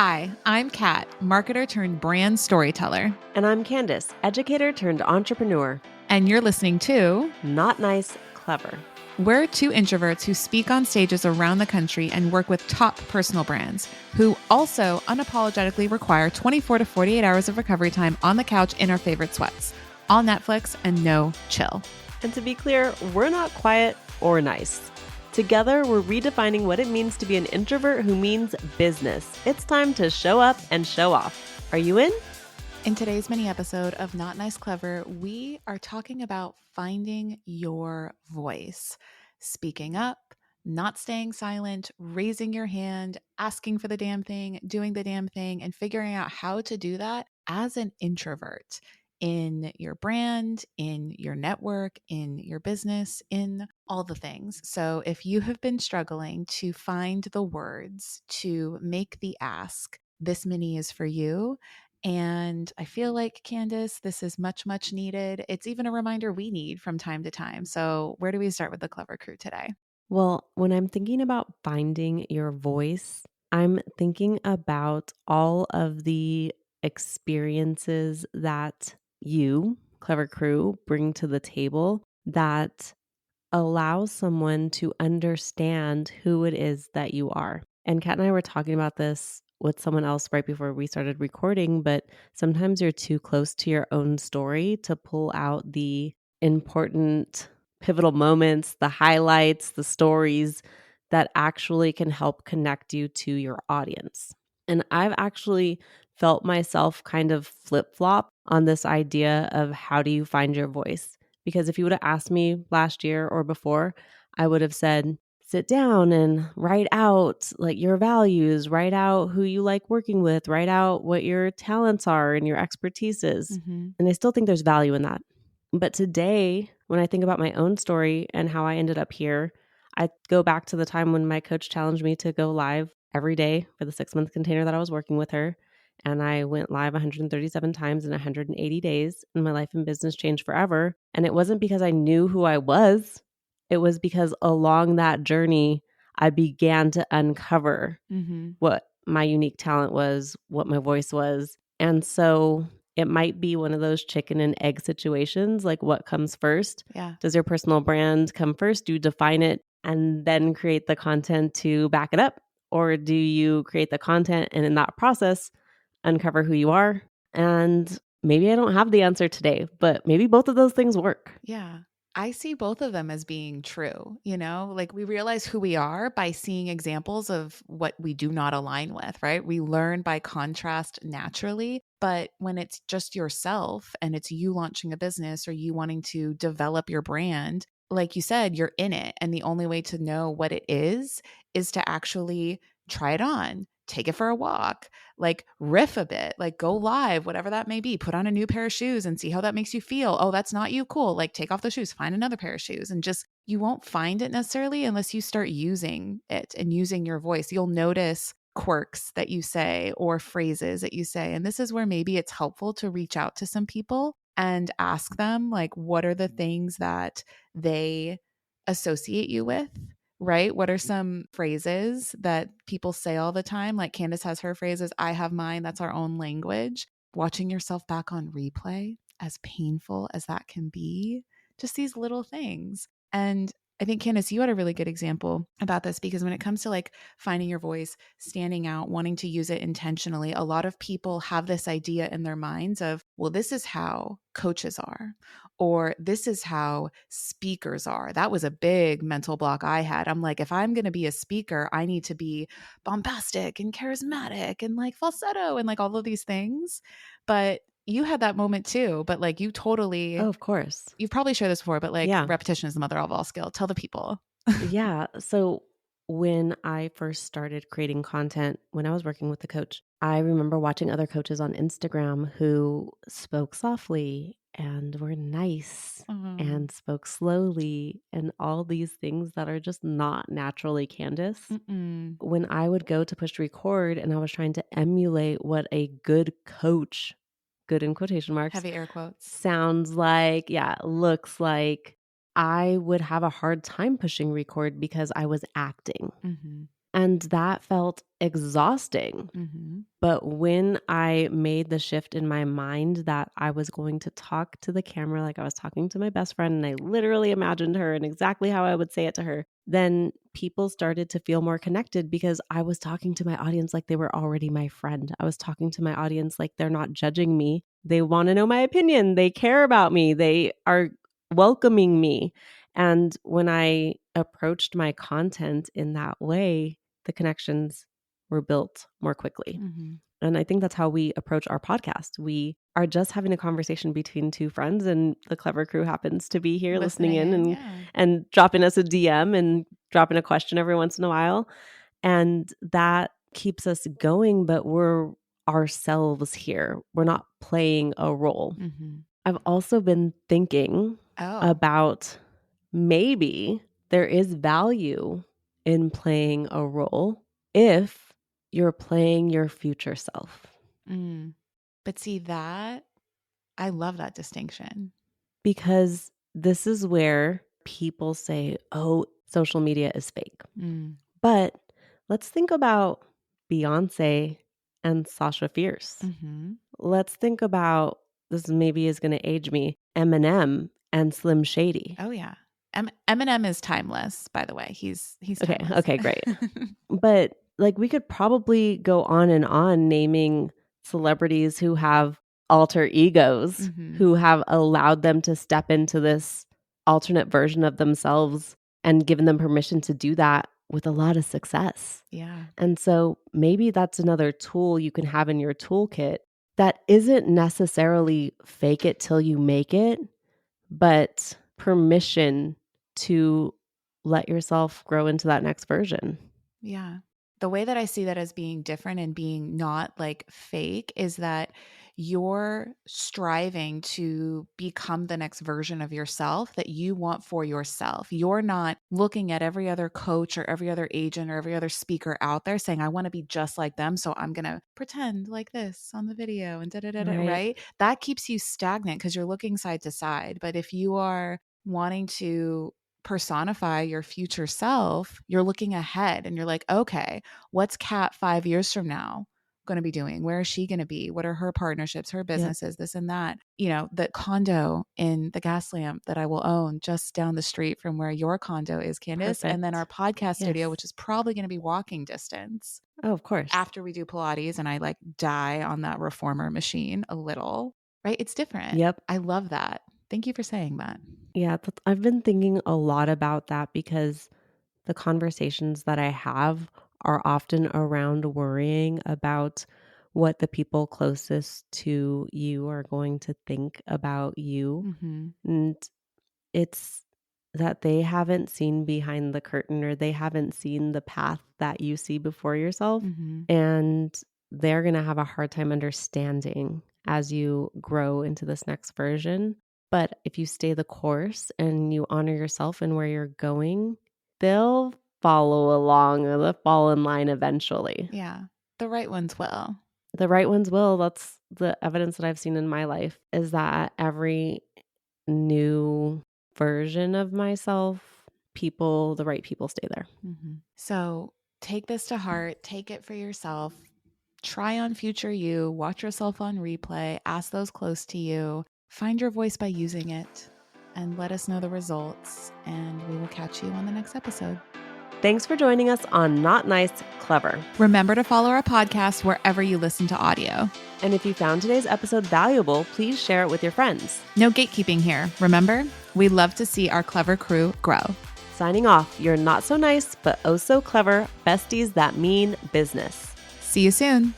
Hi, I'm Kat, marketer turned brand storyteller, And I'm Candice, educator turned entrepreneur. and you're listening to Not nice, clever. We're two introverts who speak on stages around the country and work with top personal brands who also unapologetically require 24 to 48 hours of recovery time on the couch in our favorite sweats, all Netflix and no chill. And to be clear, we're not quiet or nice. Together, we're redefining what it means to be an introvert who means business. It's time to show up and show off. Are you in? In today's mini episode of Not Nice Clever, we are talking about finding your voice, speaking up, not staying silent, raising your hand, asking for the damn thing, doing the damn thing, and figuring out how to do that as an introvert in your brand, in your network, in your business, in all the things. So if you have been struggling to find the words to make the ask, this mini is for you. And I feel like, Candice, this is much, much needed. It's even a reminder we need from time to time. So, where do we start with the Clever Crew today? Well, when I'm thinking about finding your voice, I'm thinking about all of the experiences that you, Clever Crew, bring to the table that allows someone to understand who it is that you are. And Kat and I were talking about this with someone else right before we started recording, but sometimes you're too close to your own story to pull out the important pivotal moments, the highlights, the stories that actually can help connect you to your audience. And I've actually felt myself kind of flip flop on this idea of how do you find your voice? Because if you would have asked me last year or before, I would have said, sit down and write out like your values, write out who you like working with, write out what your talents are and your expertise is. Mm-hmm. And I still think there's value in that. But today, when I think about my own story and how I ended up here, I go back to the time when my coach challenged me to go live every day for the 6-month container that I was working with her. And I went live 137 times in 180 days, and my life and business changed forever. And it wasn't because I knew who I was. It was because along that journey, I began to uncover what my unique talent was, what my voice was. And so it might be one of those chicken and egg situations, like what comes first? Yeah. Does your personal brand come first? Do you define it and then create the content to back it up? Or do you create the content and in that process, uncover who you are? And maybe I don't have the answer today, but maybe both of those things work. Yeah. I see both of them as being true. Like we realize who we are by seeing examples of what we do not align with, right? We learn by contrast naturally. But when it's just yourself and it's you launching a business or you wanting to develop your brand, like you said, you're in it. And the only way to know what it is to actually try it on, take it for a walk, like riff a bit, like go live, whatever that may be, put on a new pair of shoes and see how that makes you feel. Oh, that's not you. Cool. Like take off the shoes, find another pair of shoes, and just, you won't find it necessarily unless you start using it and using your voice. You'll notice quirks that you say or phrases that you say. And this is where maybe it's helpful to reach out to some people and ask them, like, what are the things that they associate you with? Right? What are some phrases that people say all the time? Like Candice has her phrases, I have mine. That's our own language. Watching yourself back on replay, as painful as that can be, just these little things. And I think, Candice, you had a really good example about this because when it comes to like finding your voice, standing out, wanting to use it intentionally, a lot of people have this idea in their minds of, well, this is how coaches are, or this is how speakers are. That was a big mental block I had. I'm like, if I'm going to be a speaker, I need to be bombastic and charismatic and like falsetto and like all of these things. But you had that moment too, but like you totally, Oh, of course. you've probably shared this before, but like Yeah. repetition is the mother of all skill. Tell the people. Yeah. So when I first started creating content, when I was working with the coach, I remember watching other coaches on Instagram who spoke softly and were nice and spoke slowly and all these things that are just not naturally Candice. Mm-mm. When I would go to push record and I was trying to emulate what a good coach, good in quotation marks, Heavy air quotes. sounds like, yeah, looks like, I would have a hard time pushing record because I was acting. Mm-hmm. And that felt exhausting. Mhm. But when I made the shift in my mind that I was going to talk to the camera like I was talking to my best friend, and I literally imagined her and exactly how I would say it to her, then people started to feel more connected because I was talking to my audience like they were already my friend. I was talking to my audience like they're not judging me. They want to know my opinion. They care about me. They are welcoming me. And when I approached my content in that way, the connections were built more quickly. Mhm. And I think that's how we approach our podcast. We are just having a conversation between two friends, and the Clever Crew happens to be here listening Listening in in, yeah. and dropping us a DM and dropping a question every once in a while. And that keeps us going, but we're ourselves here. We're not playing a role. Mhm. I've also been thinking Oh. about maybe there is value in playing a role if you're playing your future self. Mm. But see that I love that distinction. Because this is where people say, oh, social media is fake. Mm. But let's think about Beyonce and Sasha Fierce. Mhm. Let's think about this maybe is going to age me Eminem and Slim Shady. Oh, yeah. Eminem is timeless, by the way. He's Okay, timeless. okay, great. But like we could probably go on and on naming celebrities who have alter egos, Mhm. who have allowed them to step into this alternate version of themselves and given them permission to do that with a lot of success. Yeah. And so maybe that's another tool you can have in your toolkit that isn't necessarily fake it till you make it, but permission to let yourself grow into that next version. Yeah. The way that I see that as being different and being not like fake is that you're striving to become the next version of yourself that you want for yourself. You're not looking at every other coach or every other agent or every other speaker out there saying, I want to be just like them. So I'm going to pretend like this on the video and da da da da, Right. right? That keeps you stagnant because you're looking side to side. But if you are wanting to personify your future self, you're looking ahead and you're like, okay, what's Kat 5 years from now going to be doing? Where is she going to be? What are her partnerships, her Yep. businesses, this and that? You know, the condo in the gas lamp that I will own just down the street from where your condo is, Candice. And then our Perfect. podcast studio, Yes. which is probably going to be walking distance Oh, of course. after we do Pilates and I like die on that reformer machine a little, right? It's different. Yep. I love that. Thank you for saying that. Yeah. I've been thinking a lot about that because the conversations that I have are often around worrying about what the people closest to you are going to think about you. Mm-hmm. And it's that they haven't seen behind the curtain or they haven't seen the path that you see before yourself. Mm-hmm. And they're going to have a hard time understanding as you grow into this next version. But if you stay the course and you honor yourself and where you're going, they'll follow along or they'll fall in line eventually. Yeah. The right ones will. The right ones will. That's the evidence that I've seen in my life is that every new version of myself, the right people stay there. Mm-hmm. So take this to heart, take it for yourself, try on future you, watch yourself on replay, ask those close to you, find your voice by using it, and let us know the results. And we will catch you on the next episode. Thanks for joining us on Not Nice, Clever. Remember to follow our podcast wherever you listen to audio. And if you found today's episode valuable, please share it with your friends. No gatekeeping here. Remember, we love to see our clever crew grow. Signing off, you're not so nice, but oh so clever besties that mean business. See you soon.